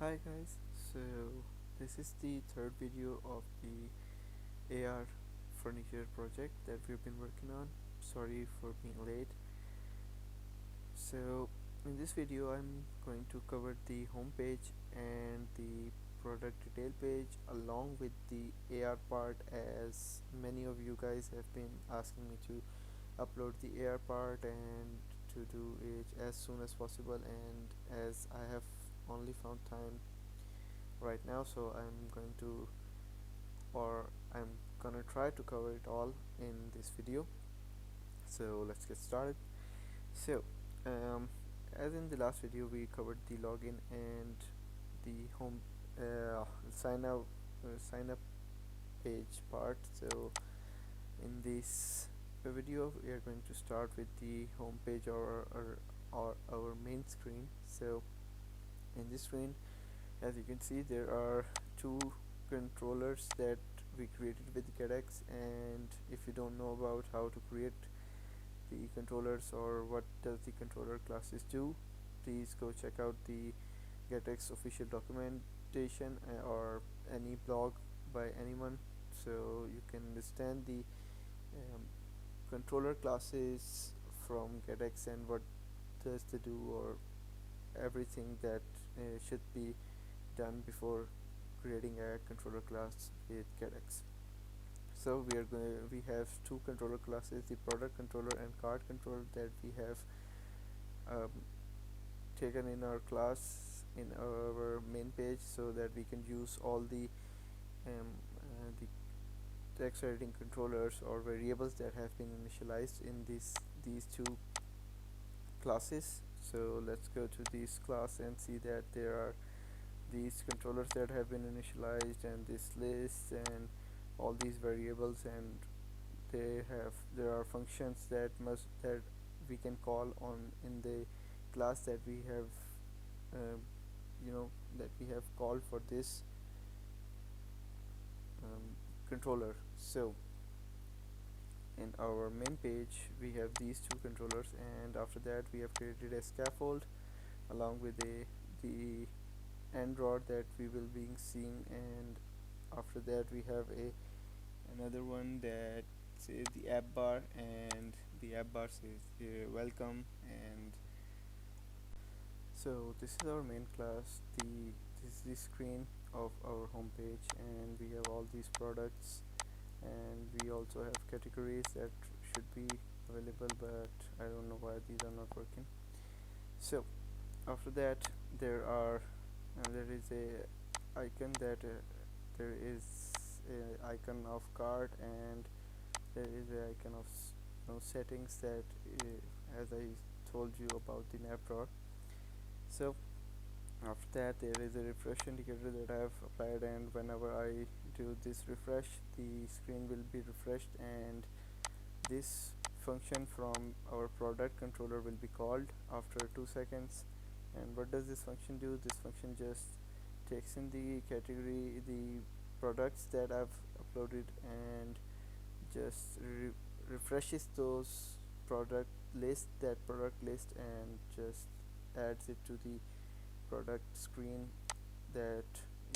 Hi guys, so this is the third video of the AR furniture project that we've been working on. Sorry for being late. So in this video I'm going to cover the home page and the product detail page along with the AR part, as many of you guys have been asking me to upload the AR part and to do it as soon as possible, and as I have only found time right now, so I'm gonna try to cover it all in this video. So let's get started. So um, as in the last video we covered the login and the home sign up page part. So in this video we are going to start with the home page, or our main screen. So in this screen, as you can see, there are two controllers that we created with GetX, and if you don't know about how to create the controllers or what does the controller classes do, please go check out the GetX official documentation or any blog by anyone, so you can understand the um, controller classes from GetX and what does they do, or everything that should be done before creating a controller class with GetX. So we have two controller classes, the product controller and card controller, that we have um, taken in our class in our main page, so that we can use all the text editing controllers or variables that have been initialized in these two classes. So let's go to this class and see that there are these controllers that have been initialized, and this list and all these variables, and there are functions that we can call on in the class that we have um, that we have called for this controller. So in our main page we have these two controllers, and after that we have created a scaffold along with the end rod that we will be seeing, and after that we have another one that says the app bar, and the app bar says welcome. And so this is our main class. This is the screen of our home page, and we have all these products, and we also have categories that should be available, but I don't know why these are not working. So after that there is a icon that there is a icon of card, and there is a icon of settings that as I told you about the nav drawer. So after that there is a refresh indicator that I have applied, and whenever I do this refresh, the screen will be refreshed, and this function from our product controller will be called after 2 seconds. And what does this function do? This function just takes in the category, the products that I've uploaded, and just refreshes those product list, and just adds it to the product screen that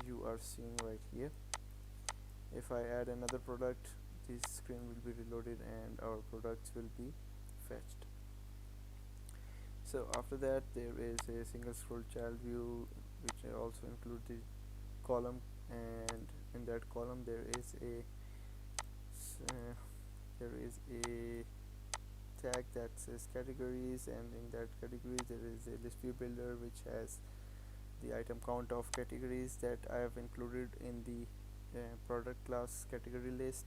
you are seeing right here. If I add another product, this screen will be reloaded and our products will be fetched. So after that there is a single scroll child view, which also includes the column, and in that column uh, there is a tag that says categories, and in that category there is a list view builder which has the item count of categories that I have included in the product class category list.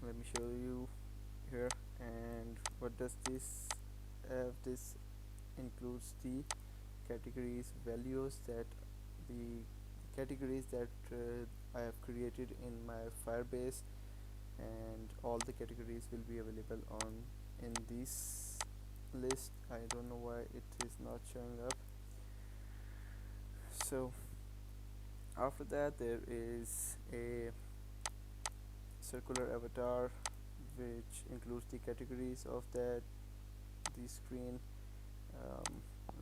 Let me show you here. And what does this have? This includes the categories values, that the categories that I have created in my Firebase, and all the categories will be available on in this list. I don't know why it is not showing up. So after that there is a circular avatar which includes the categories of the screen.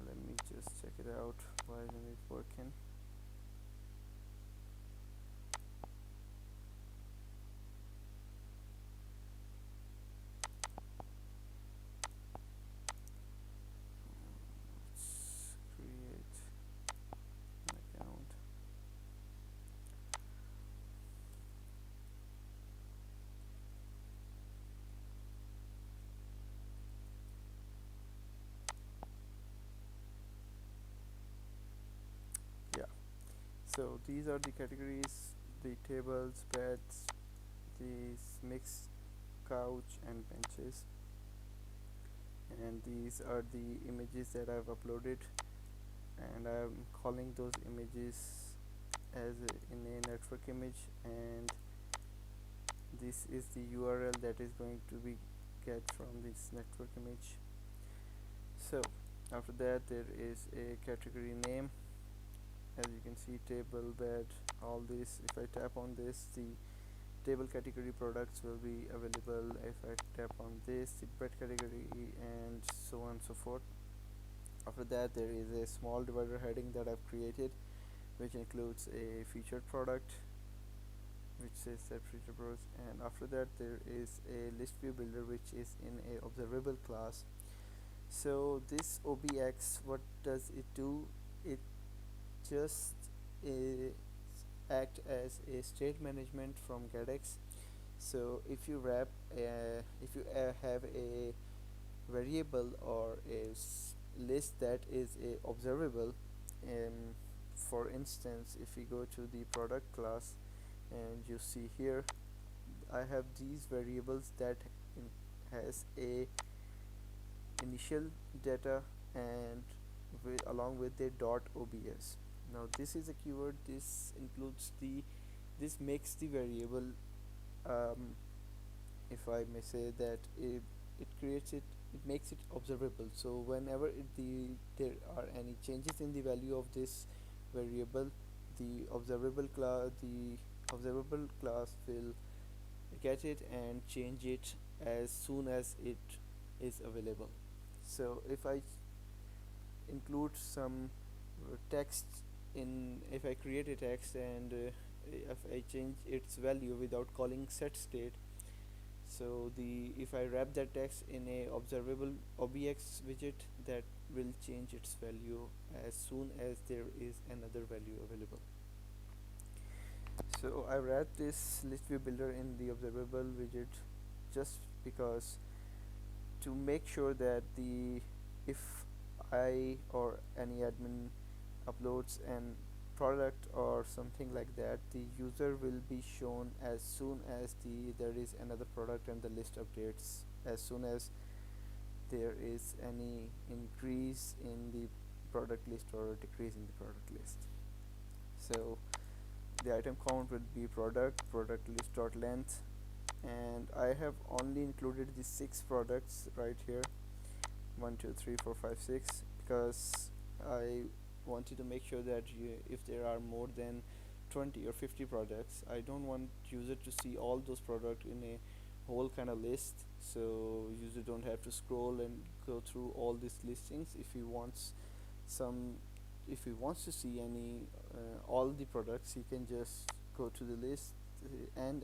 Let me just check it out why isn't it working. Let's create an account. Yeah, so these are the categories: the tables, beds, these mixed couch and benches, and these are the images that I've uploaded, and I'm calling those images as in a network image, and this is the URL that is going to be get from this network image. So after that there is a category name. As you can see, table, bed, all this. If I tap on this, the table category products will be available. If I tap on this, the bed category, and so on and so forth. After that there is a small divider heading that I've created, which includes a featured product, which says that featured products, and after that there is a list view builder, which is in a observable class. So this OBX, what does it do? It just act as a state management from GetX. So if you have a variable or a list that is a observable, um, for instance, if we go to the product class and you see here, I have these variables that has a initial data and along with the dot obs. Now this is a keyword. This makes the variable, um, if I may say that, it creates it, it makes it observable. So whenever there are any changes in the value of this variable, the observable class will get it and change it as soon as it is available. So if I include some text in, if I create a text and if I change its value without calling set state, so the if I wrap that text in a observable obx widget, that will change its value as soon as there is another value available. So I wrap this list view builder in the observable widget just because, to make sure that the if I or any admin uploads an product or something like that, the user will be shown as soon as there is another product, and the list updates as soon as there is any increase in the product list or decrease in the product list. So the item count will be product list dot length, and I have only included the 6 products right here, 1 2 3 4 5 6, because I wanted to make sure that if there are more than 20 or 50 products, I don't want user to see all those products in a whole kind of list. So user don't have to scroll and go through all these listings. Some if he wants to see any all the products, he can just go to the list, and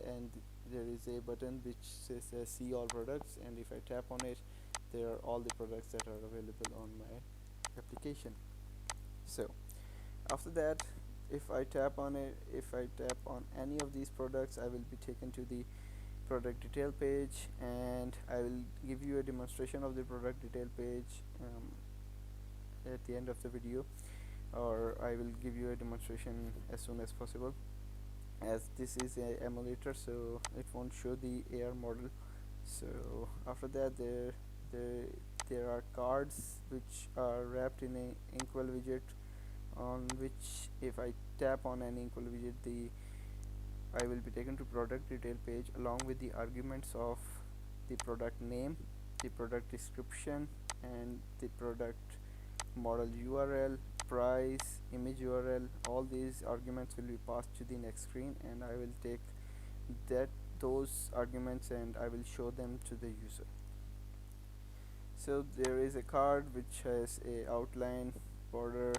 there is a button which says see all products, and if I tap on it, there are all the products that are available on my application. So after that, if I tap on any of these products, I will be taken to the product detail page, and I will give you a demonstration of the product detail page at the end of the video, or I will give you a demonstration as soon as possible, as this is a emulator, so it won't show the AR model. So after that, there are cards which are wrapped in a inkwell widget, on which if I tap on an inkwell widget, I will be taken to product detail page along with the arguments of the product name, the product description, and the product model URL, price, image URL. All these arguments will be passed to the next screen, and I will take those arguments and I will show them to the user. So there is a card which has a outline, border,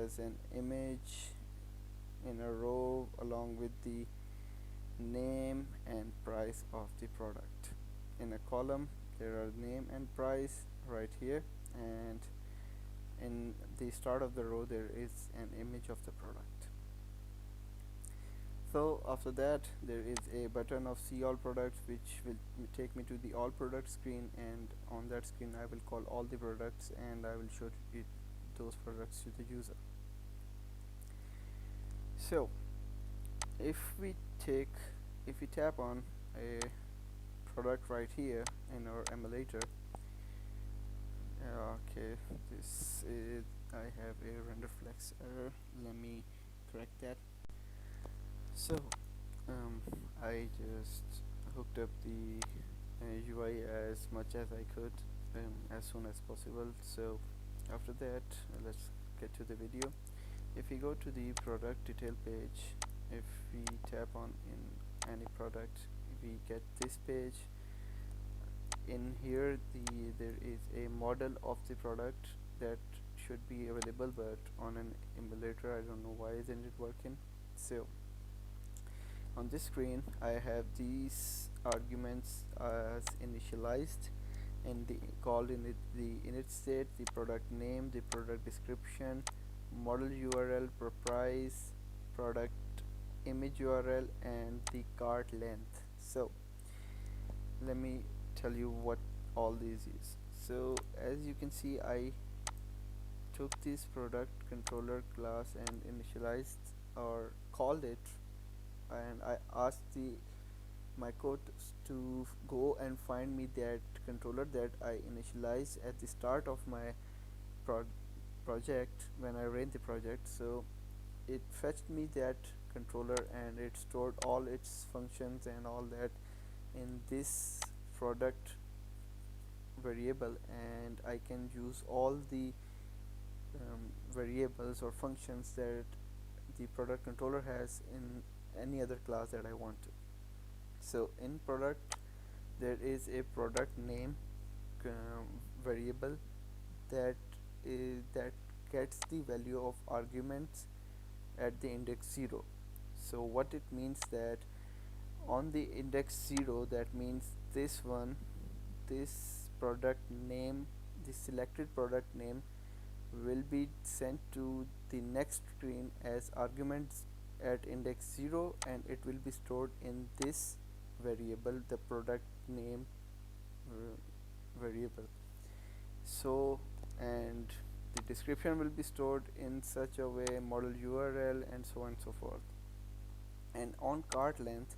has an image in a row along with the name and price of the product. In a column there are name and price right here, and in the start of the row there is an image of the product. So after that there is a button of see all products, which will take me to the all products screen, and on that screen I will call all the products and I will show those products to the user. So if we tap on a product right here in our emulator, okay, this is, I have a render flex error, let me correct that. So I just hooked up the UI as much as I could as soon as possible. So after that, let's get to the video. If we go to the product detail page, if we tap on in any product, we get this page. In here there is a model of the product that should be available, but on an emulator I don't know why isn't it working. So on this screen I have these arguments as initialized, and called in it the init state, the product name, the product description, model URL, price, product image URL, and the cart length. So let me tell you what all these is. So as you can see, I took this product controller class and initialized or called it, and I asked my code to go and find me that controller that I initialized at the start of my project when I ran the project. So it fetched me that controller and it stored all its functions and all that in this product variable, and I can use all the variables or functions that the product controller has in any other class that I want to. So in product there is a product name variable that gets the value of arguments at the index 0. So what it means that on the index 0, that means this product name, the selected product name will be sent to the next screen as arguments at index 0, and it will be stored in this variable, the product name variable. So, and the description will be stored in such a way, model URL, and so on and so forth. And on cart length,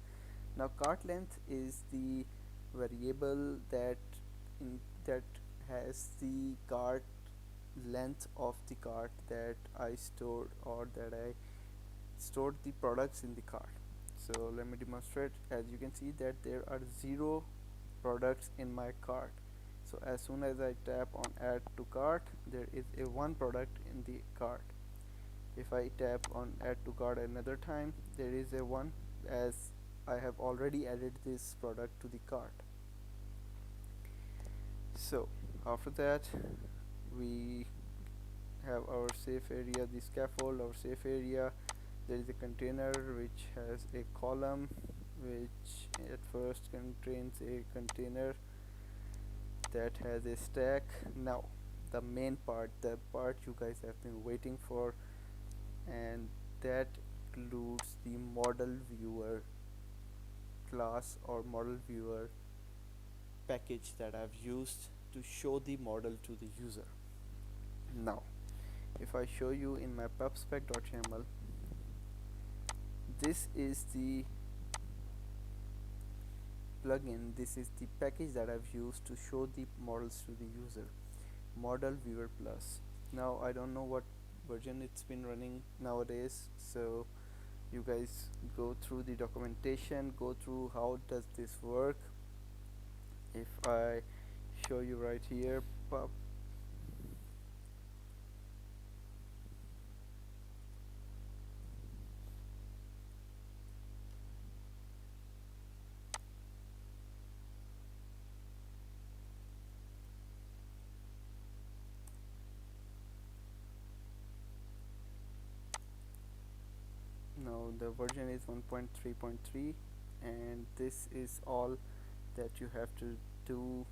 now cart length is the variable that has the cart length of the cart that I stored, or that I stored the products in the cart. So let me demonstrate. As you can see that there are 0 products in my cart. So as soon as I tap on add to cart, there is a 1 product in the cart. If I tap on add to cart another time, there is a 1, as I have already added this product to the cart. So after that we have our safe area, the scaffold, our safe area. There is a container which has a column which at first contains a container that has a stack. Now the main part, the part you guys have been waiting for, and that includes the model viewer class or model viewer package that I've used to show the model to the user. Now if I show you in my pubspec.yml, this is the plugin, this is the package that I've used to show the models to the user, model viewer plus. Now I don't know what version it's been running nowadays, so you guys go through the documentation, go through how does this work. If I show you right here, pub and the version is 1.3.3, and this is all that you have to do.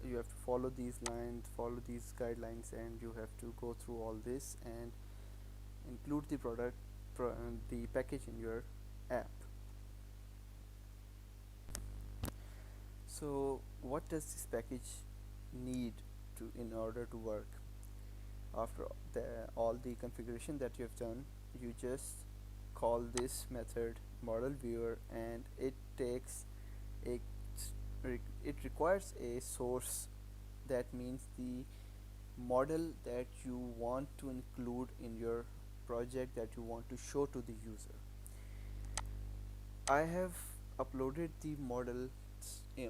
You have to follow these lines, follow these guidelines, and you have to go through all this and include the the package in your app. So what does this package need to in order to work? After all the configuration that you have done, you just call this method model viewer, and it takes a it requires a source. That means the model that you want to include in your project, that you want to show to the user. I have uploaded the model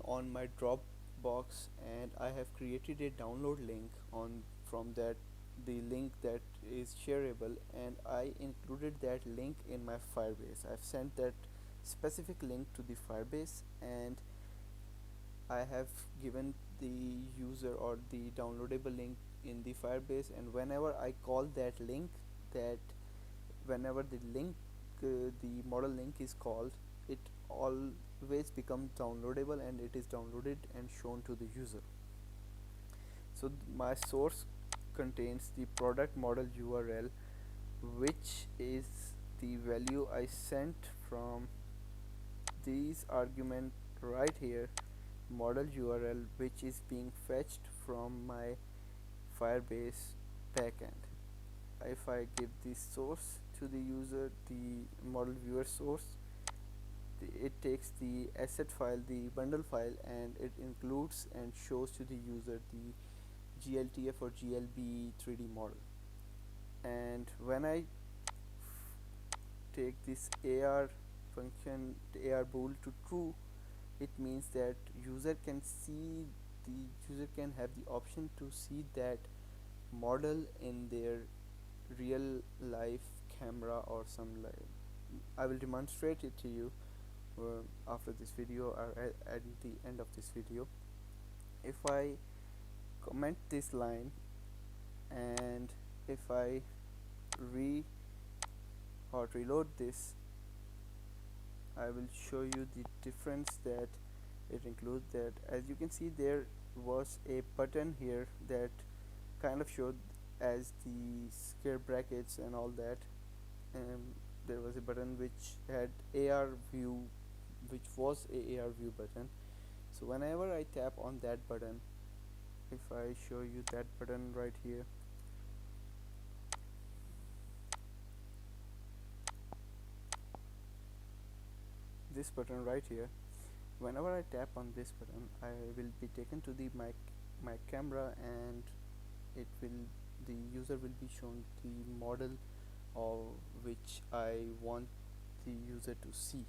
on my Dropbox, and I have created a download link on from that the link that is shareable, and I included that link in my Firebase. I've sent that specific link to the Firebase, and I have given the user or the downloadable link in the Firebase, and whenever I call that link, that whenever the model link is called, it always becomes downloadable, and it is downloaded and shown to the user. So my source contains the product model URL, which is the value I sent from these argument right here, model URL, which is being fetched from my Firebase backend. If I give the source to the user, the model viewer source, it takes the asset file, the bundle file, and it includes and shows to the user the GLTF or GLB 3D model. And when I take this AR function, the AR bool to true, it means that user can have the option to see that model in their real life camera or some I will demonstrate it to you after this video, or at the end of this video. If I comment this line, and if I reload this, I will show you the difference that it includes. That as you can see, there was a button here that kind of showed as the square brackets and all that. There was a button which had AR view, which was a AR view button. So whenever I tap on that button, if I show you that button right here, this button right here, whenever I tap on this button, I will be taken to the my camera, and it will the user will be shown the model of which I want the user to see.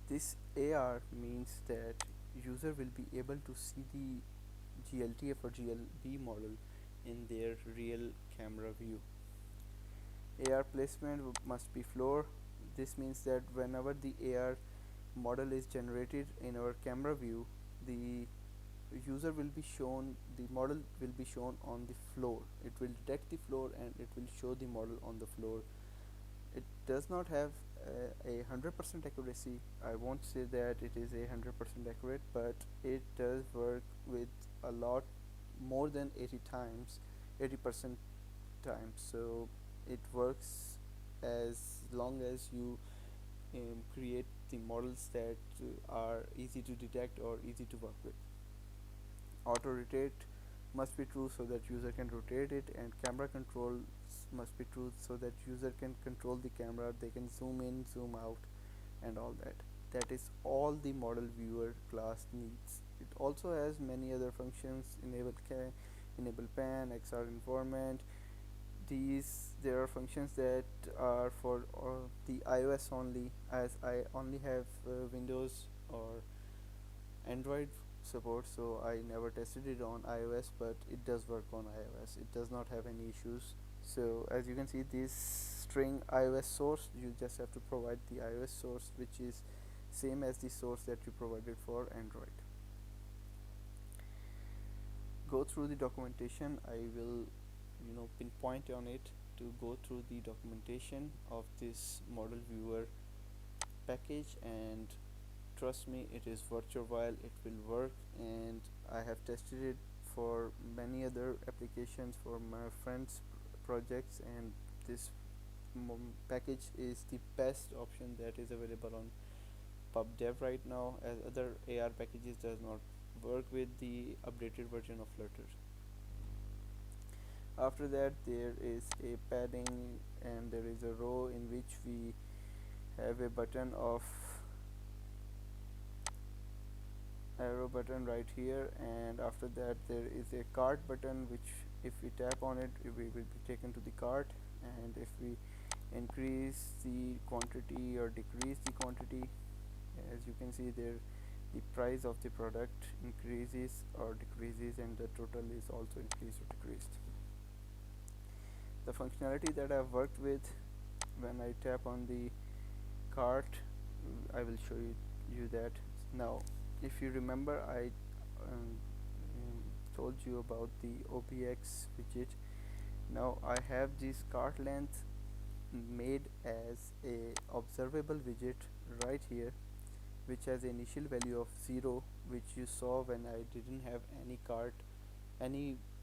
This AR means that user will be able to see the GLTF or GLB model in their real camera view. AR placement must be floor. This means that whenever the AR model is generated in our camera view, the user will be shown the model will be shown on the floor. It will detect the floor, and it will show the model on the floor. It does not have a 100% accuracy. I won't say that it is a 100% accurate, but it does work with a lot more than 80% times. So it works as long as you create the models that are easy to detect or easy to work with. Auto rotate must be true so that user can rotate it, and camera control must be true so that user can control the camera. They can zoom in, zoom out, and all that. That is all the model viewer class needs. It also has many other functions: enable pan, XR environment. There are functions that are for the iOS only, as I only have Windows or Android support, so I never tested it on iOS, but it does work on iOS. It does not have any issues. So as you can see, this string iOS source, you just have to provide the iOS source, which is same as the source that you provided for Android. Go through the documentation. I will pinpoint on it to to go through the documentation of this model viewer package, and trust me, it is worth your while. It will work, and I have tested it for many other applications for my friends projects, and this package is the best option that is available on pubdev right now, as other AR packages does not work with the updated version of Flutter. After that, there is a padding, and there is a row in which we have a button of arrow button right here, and after that there is a cart button, which if we tap on it, we will be taken to the cart. And if we increase the quantity or decrease the quantity, as you can see there, the price of the product increases or decreases, and the total is also increased or decreased. The functionality that I've worked with, when I tap on the cart, I will show you that now. If you remember, I um, told you about the OBX widget. Now I have this cart length made as a observable widget right here, which has an initial value of 0, which you saw when I didn't have any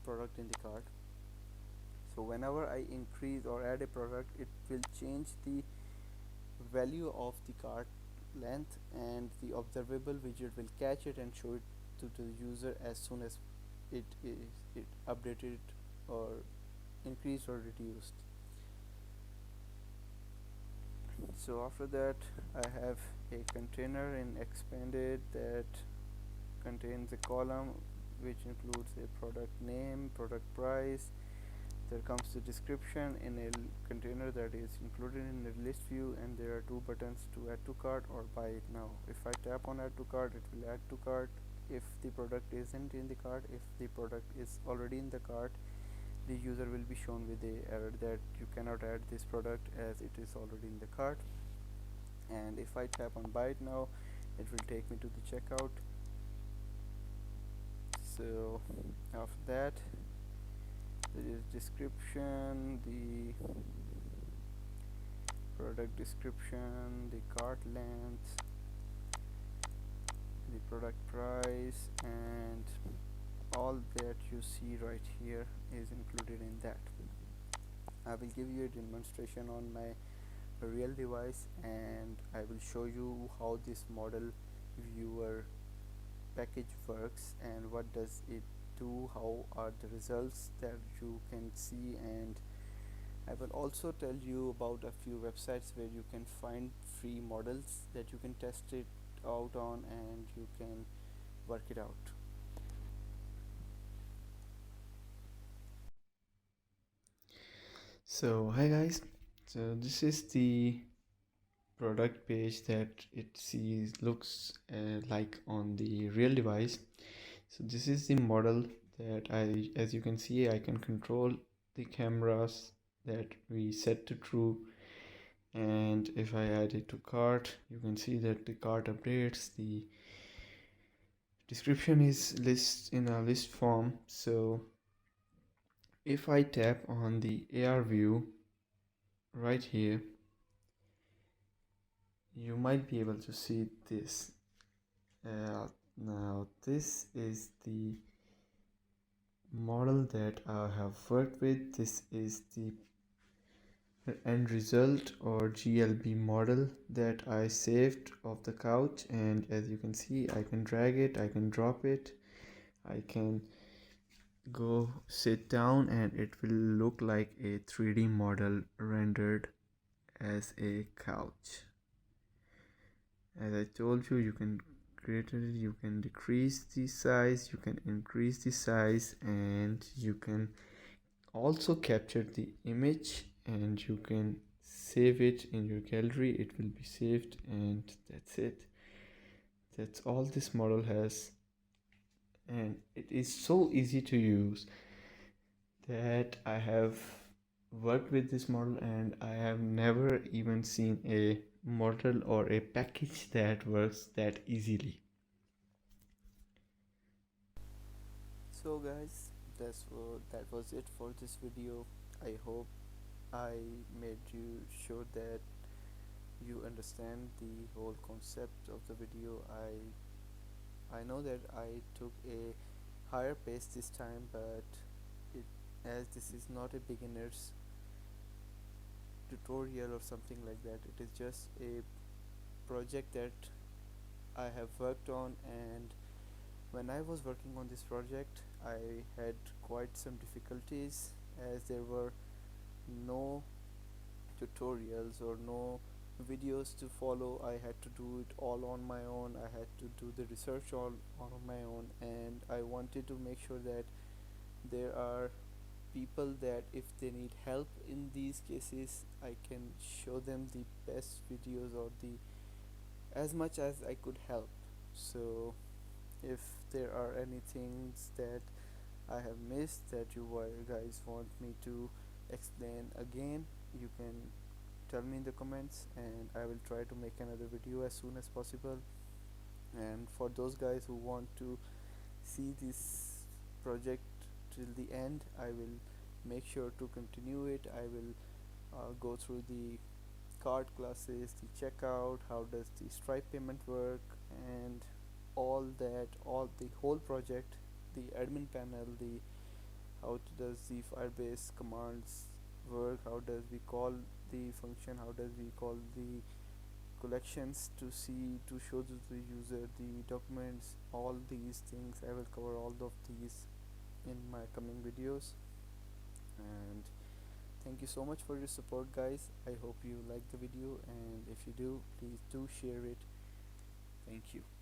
product in the cart. So whenever I increase or add a product, it will change the value of the cart length, and the observable widget will catch it and show it to the user as soon as it updated or increased or reduced. So after that, I have a container in expanded that contains a column which includes a product name, product price. There comes the description in a container that is included in the list view, and there are two buttons to add to cart or buy it now. If I tap on add to cart, it will add to cart. If the product isn't in the cart, if the product is already in the cart, the user will be shown with a error that you cannot add this product as it is already in the cart. And if I tap on buy it now, it will take me to the checkout. So after that, there is description, the product description, the cart length, the product price, and all that you see right here is included in that. I will give you a demonstration on my real device, and I will show you how this model viewer package works and what does it do, how are the results that you can see, and I will also tell you about a few websites where you can find free models that you can test it out on and you can work it out. So hi guys, so this is the product page that it looks like on the real device. So this is the model that as you can see, I can control the cameras that we set to true, and if I add it to cart, you can see that the cart updates, the description is in a list form. So if I tap on the AR view right here, you might be able to see this. Now this is the model that I have worked with. This is the end result or GLB model that I saved of the couch, and as you can see, I can drag it, I can drop it, I can go sit down, and it will look like a 3D model rendered as a couch. As I told you, you can create it, you can decrease the size, you can increase the size, and you can also capture the image, and you can save it in your gallery. It will be saved, and that's it. That's all this model has, and it is so easy to use that I have worked with this model, and I have never even seen a model or a package that works that easily. So guys, that was it for this video. I hope I made you sure that you understand the whole concept of the video. I know that I took a higher pace this time, but it as this is not a beginner's tutorial or something like that, it is just a project that I have worked on. And when I was working on this project, I had quite some difficulties as there were no tutorials or no videos to follow. I had to do it all on my own. I had to do the research all on my own, and I wanted to make sure that there are people that if they need help in these cases, I can show them the best videos or the as much as I could help. So if there are any things that I have missed that you guys want me to explain again, you can tell me in the comments and I will try to make another video as soon as possible. And for those guys who want to see this project till the end, I will make sure to continue it. I will go through the card classes, the checkout, how does the Stripe payment work, and all that, all the whole project, the admin panel, the how does the Firebase commands work, how does we call the function, how does we call the collections to see to show to the user the documents. All these things I will cover all of these in my coming videos. And thank you so much for your support, guys. I hope you like the video, and if you do, please do share it. Thank you.